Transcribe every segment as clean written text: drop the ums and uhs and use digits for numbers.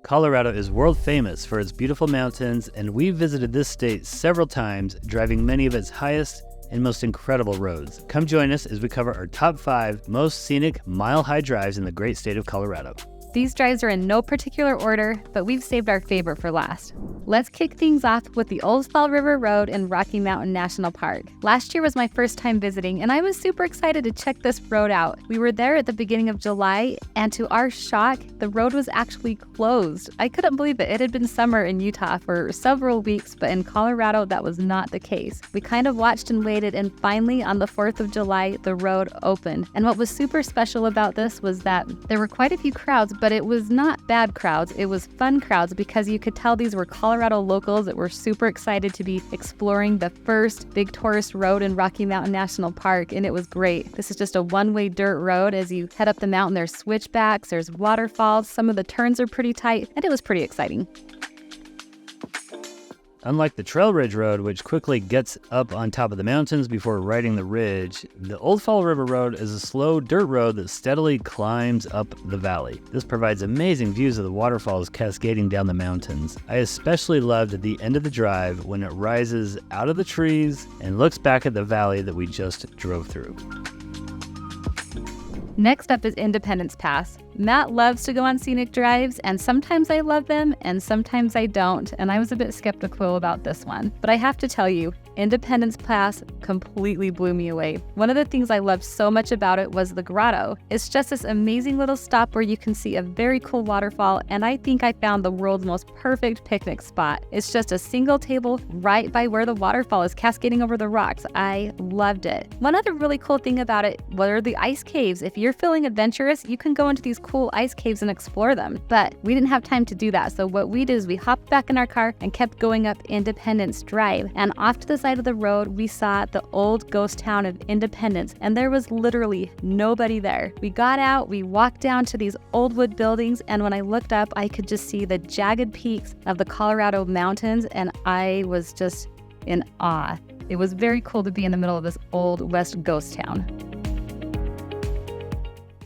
Colorado is world famous for its beautiful mountains, and we've visited this state several times, driving many of its highest and most incredible roads. Come join us as we cover our top 5 most scenic mile-high drives in the great state of Colorado. These drives are in no particular order, but we've saved our favorite for last. Let's kick things off with the Old Fall River Road in Rocky Mountain National Park. Last year was my first time visiting, and I was super excited to check this road out. We were there at the beginning of July, and to our shock, the road was actually closed. I couldn't believe it. It had been summer in Utah for several weeks, but in Colorado, that was not the case. We kind of watched and waited, and finally, on the 4th of July, the road opened. And what was super special about this was that there were quite a few crowds, but it was not bad crowds. It was fun crowds because you could tell these were Colorado locals that were super excited to be exploring the first big tourist road in Rocky Mountain National Park, and it was great. This is just a one-way dirt road. As you head up the mountain, there's switchbacks, there's waterfalls, some of the turns are pretty tight, and it was pretty exciting. Unlike the Trail Ridge Road, which quickly gets up on top of the mountains before riding the ridge, the Old Fall River Road is a slow dirt road that steadily climbs up the valley. This provides amazing views of the waterfalls cascading down the mountains. I especially loved at the end of the drive when it rises out of the trees and looks back at the valley that we just drove through. Next up is Independence Pass. Matt loves to go on scenic drives, and sometimes I love them and sometimes I don't, and I was a bit skeptical about this one. But I have to tell you, Independence Pass completely blew me away. One of the things I loved so much about it was the grotto. It's just this amazing little stop where you can see a very cool waterfall, and I think I found the world's most perfect picnic spot. It's just a single table right by where the waterfall is cascading over the rocks. I loved it. One other really cool thing about it were the ice caves. If you're feeling adventurous, you can go into these cool ice caves and explore them. But we didn't have time to do that, so what we did is we hopped back in our car and kept going up Independence Drive. And off to the side of the road, we saw the old ghost town of Independence, and there was literally nobody there. We got out, we walked down to these old wood buildings, and when I looked up, I could just see the jagged peaks of the Colorado mountains, and I was just in awe. It was very cool to be in the middle of this old West ghost town.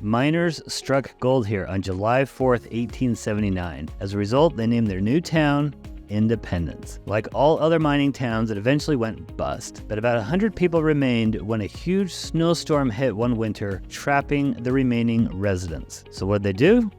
Miners struck gold here on July 4th, 1879. As a result, they named their new town Independence. Like all other mining towns, it eventually went bust, but about 100 people remained when a huge snowstorm hit one winter, trapping the remaining residents. So what'd they do?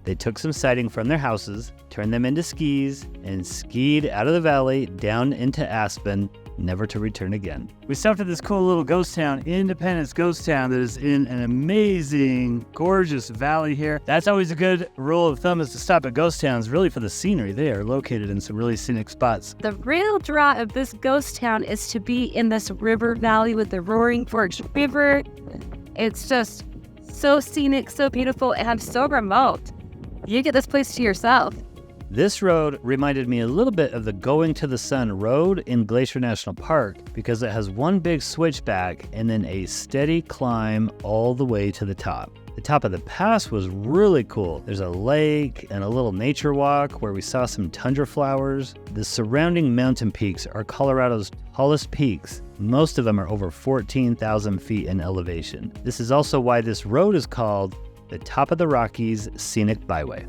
They took some siding from their houses, turned them into skis, and skied out of the valley down into Aspen, never to return again. We stopped at this cool little ghost town, Independence Ghost Town, that is in an amazing, gorgeous valley here. That's always a good rule of thumb, is to stop at ghost towns, really for the scenery. They are located in some really scenic spots. The real draw of this ghost town is to be in this river valley with the Roaring Forks River. It's just so scenic, so beautiful, and so remote. You get this place to yourself. This road reminded me a little bit of the Going to the Sun Road in Glacier National Park because it has one big switchback and then a steady climb all the way to the top. The top of the pass was really cool. There's a lake and a little nature walk where we saw some tundra flowers. The surrounding mountain peaks are Colorado's tallest peaks. Most of them are over 14,000 feet in elevation. This is also why this road is called the Top of the Rockies Scenic Byway.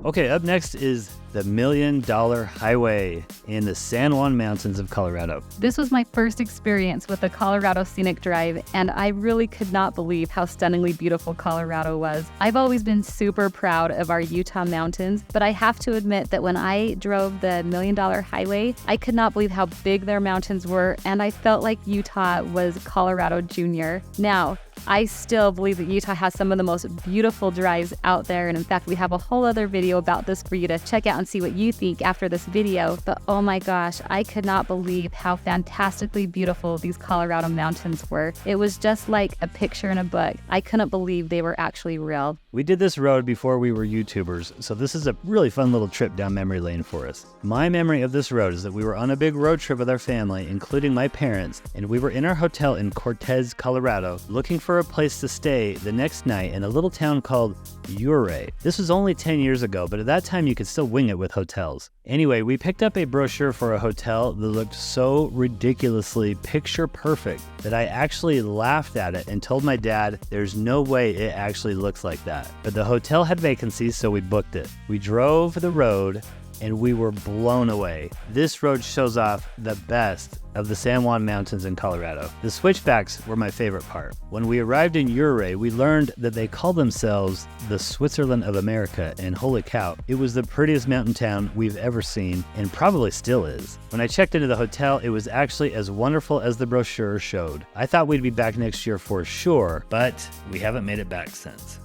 Okay, up next is the $1 Million Highway in the San Juan Mountains of Colorado. This was my first experience with the Colorado Scenic Drive, and I really could not believe how stunningly beautiful Colorado was. I've always been super proud of our Utah mountains, but I have to admit that when I drove the $1 Million Highway, I could not believe how big their mountains were, and I felt like Utah was Colorado Junior. Now, I still believe that Utah has some of the most beautiful drives out there, and in fact, we have a whole other video about this for you to check out and see what you think after this video. But oh my gosh, I could not believe how fantastically beautiful these Colorado mountains were. It was just like a picture in a book. I couldn't believe they were actually real. We did this road before we were YouTubers, so this is a really fun little trip down memory lane for us. My memory of this road is that we were on a big road trip with our family, including my parents, and we were in our hotel in Cortez, Colorado, looking for a place to stay the next night in a little town called Ouray. This was only 10 years ago, but at that time you could still wing it with hotels. Anyway, we picked up a brochure for a hotel that looked so ridiculously picture perfect that I actually laughed at it and told my dad there's no way it actually looks like that. But the hotel had vacancies, so we booked it. We drove the road and we were blown away. This road shows off the best of the San Juan Mountains in Colorado. The switchbacks were my favorite part. When we arrived in Ouray, we learned that they call themselves the Switzerland of America, and holy cow, it was the prettiest mountain town we've ever seen, and probably still is. When I checked into the hotel, it was actually as wonderful as the brochure showed. I thought we'd be back next year for sure, but we haven't made it back since.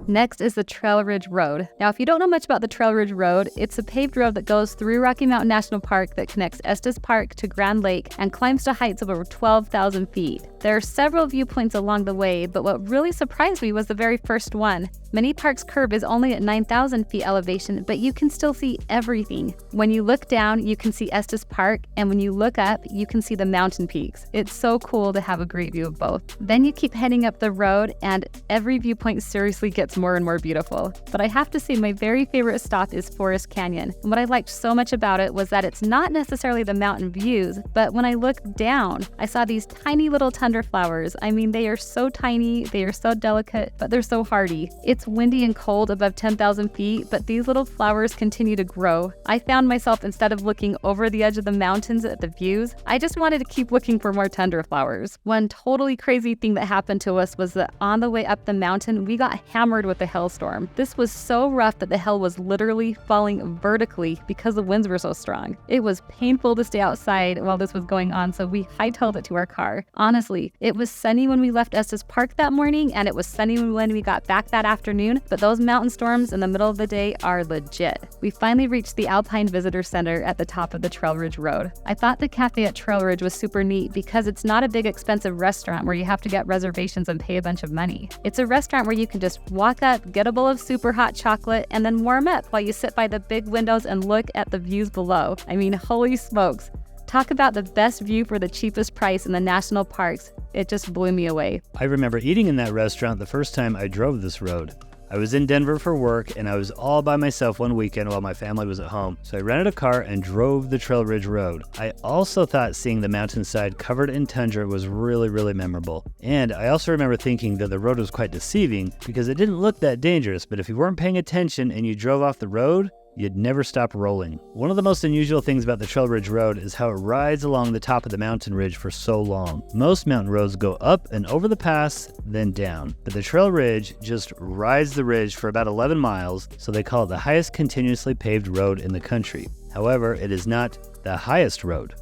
Next is the Trail Ridge Road. Now, if you don't know much about the Trail Ridge Road, it's a paved road that goes through Rocky Mountain National Park that connects Estes Park to Grand Lake and climbs to heights of over 12,000 feet. There are several viewpoints along the way, but what really surprised me was the very first one. Many Park's curve is only at 9,000 feet elevation, but you can still see everything. When you look down, you can see Estes Park, and when you look up, you can see the mountain peaks. It's so cool to have a great view of both. Then you keep heading up the road, and every viewpoint seriously gets more and more beautiful. But I have to say my very favorite stop is Forest Canyon. And what I liked so much about it was that it's not necessarily the mountain views, but when I looked down, I saw these tiny little tundra flowers. I mean, they are so tiny, they are so delicate, but they're so hardy. It's windy and cold above 10,000 feet, but these little flowers continue to grow. I found myself, instead of looking over the edge of the mountains at the views, I just wanted to keep looking for more tundra flowers. One totally crazy thing that happened to us was that on the way up the mountain, we got hammered with a hailstorm. This was so rough that the hail was literally falling vertically because the winds were so strong. It was painful to stay outside while this was going on, so we hightailed it to our car. Honestly, it was sunny when we left Estes Park that morning, and it was sunny when we got back that afternoon, but those mountain storms in the middle of the day are legit. We finally reached the Alpine Visitor Center at the top of the Trail Ridge Road. I thought the cafe at Trail Ridge was super neat because it's not a big expensive restaurant where you have to get reservations and pay a bunch of money. It's a restaurant where you can just walk up, get a bowl of super hot chocolate, and then warm up while you sit by the big windows and look at the views below. I mean, holy smokes. Talk about the best view for the cheapest price in the national parks. It just blew me away. I remember eating in that restaurant the first time I drove this road. I was in Denver for work, and I was all by myself one weekend while my family was at home, so I rented a car and drove the Trail Ridge Road. I also thought seeing the mountainside covered in tundra was really memorable. And I also remember thinking that the road was quite deceiving because it didn't look that dangerous, but if you weren't paying attention and you drove off the road, you'd never stop rolling. One of the most unusual things about the Trail Ridge Road is how it rides along the top of the mountain ridge for so long. Most mountain roads go up and over the pass, then down. But the Trail Ridge just rides the ridge for about 11 miles, so they call it the highest continuously paved road in the country. However, it is not the highest road.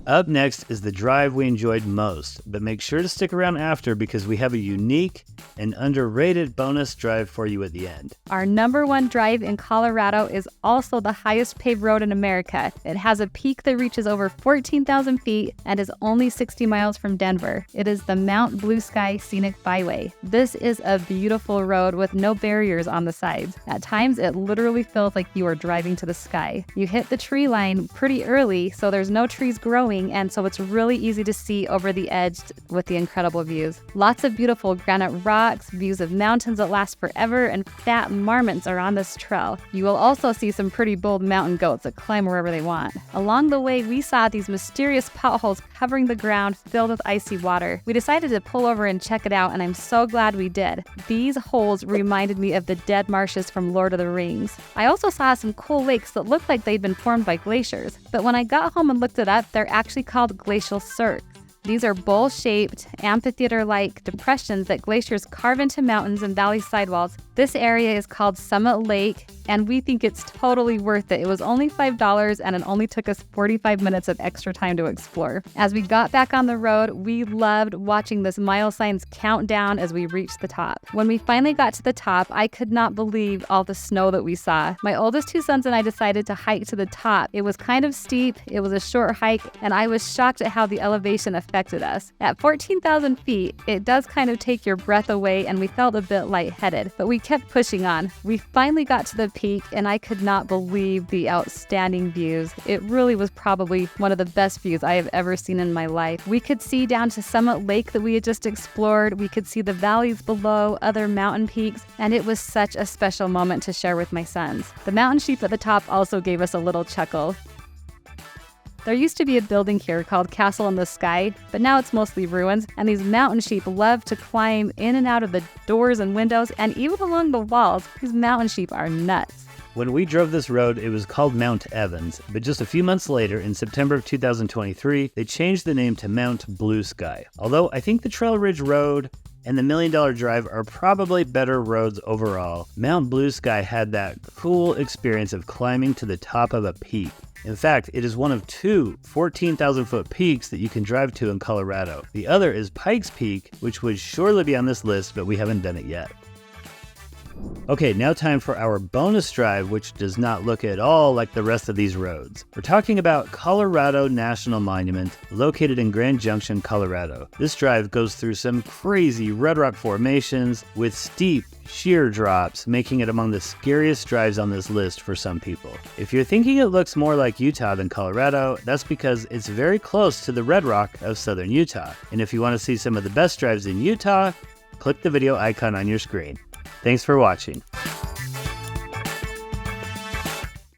Up next is the drive we enjoyed most, but make sure to stick around after because we have a unique and underrated bonus drive for you at the end. Our number one drive in Colorado is also the highest paved road in America. It has a peak that reaches over 14,000 feet and is only 60 miles from Denver. It is the Mount Blue Sky Scenic Byway. This is a beautiful road with no barriers on the sides. At times, it literally feels like you are driving to the sky. You hit the tree line pretty early, so there's no trees growing, and so it's really easy to see over the edge with the incredible views. Lots of beautiful granite rocks, views of mountains that last forever, and fat marmots are on this trail. You will also see some pretty bold mountain goats that climb wherever they want. Along the way, we saw these mysterious potholes covering the ground filled with icy water. We decided to pull over and check it out, and I'm so glad we did. These holes reminded me of the dead marshes from Lord of the Rings. I also saw some cool lakes that looked like they'd been formed by glaciers, but when I got home and looked it up, they're actually called glacial cirques. These are bowl-shaped, amphitheater-like depressions that glaciers carve into mountains and valley sidewalls. This area is called Summit Lake, and we think it's totally worth it. It was only $5, and it only took us 45 minutes of extra time to explore. As we got back on the road, we loved watching this mile signs count down as we reached the top. When we finally got to the top, I could not believe all the snow that we saw. My oldest two sons and I decided to hike to the top. It was kind of steep, it was a short hike, and I was shocked at how the elevation affected us. At 14,000 feet, it does kind of take your breath away, and we felt a bit lightheaded, but we kept pushing on. We finally got to the peak, and I could not believe the outstanding views. It really was probably one of the best views I have ever seen in my life. We could see down to Summit Lake that we had just explored. We could see the valleys below, other mountain peaks, and it was such a special moment to share with my sons. The mountain sheep at the top also gave us a little chuckle. There used to be a building here called Castle in the Sky, but now it's mostly ruins, and these mountain sheep love to climb in and out of the doors and windows, and even along the walls. These mountain sheep are nuts. When we drove this road, it was called Mount Evans, but just a few months later, in September of 2023, they changed the name to Mount Blue Sky. Although I think the Trail Ridge Road and the $1 Million Drive are probably better roads overall, Mount Blue Sky had that cool experience of climbing to the top of a peak. In fact, it is one of two 14,000-foot peaks that you can drive to in Colorado. The other is Pikes Peak, which would surely be on this list, but we haven't done it yet. Okay, now time for our bonus drive, which does not look at all like the rest of these roads. We're talking about Colorado National Monument, located in Grand Junction, Colorado. This drive goes through some crazy red rock formations with steep, sheer drops, making it among the scariest drives on this list for some people. If you're thinking it looks more like Utah than Colorado, that's because it's very close to the red rock of southern Utah. And if you want to see some of the best drives in Utah, click the video icon on your screen. Thanks for watching.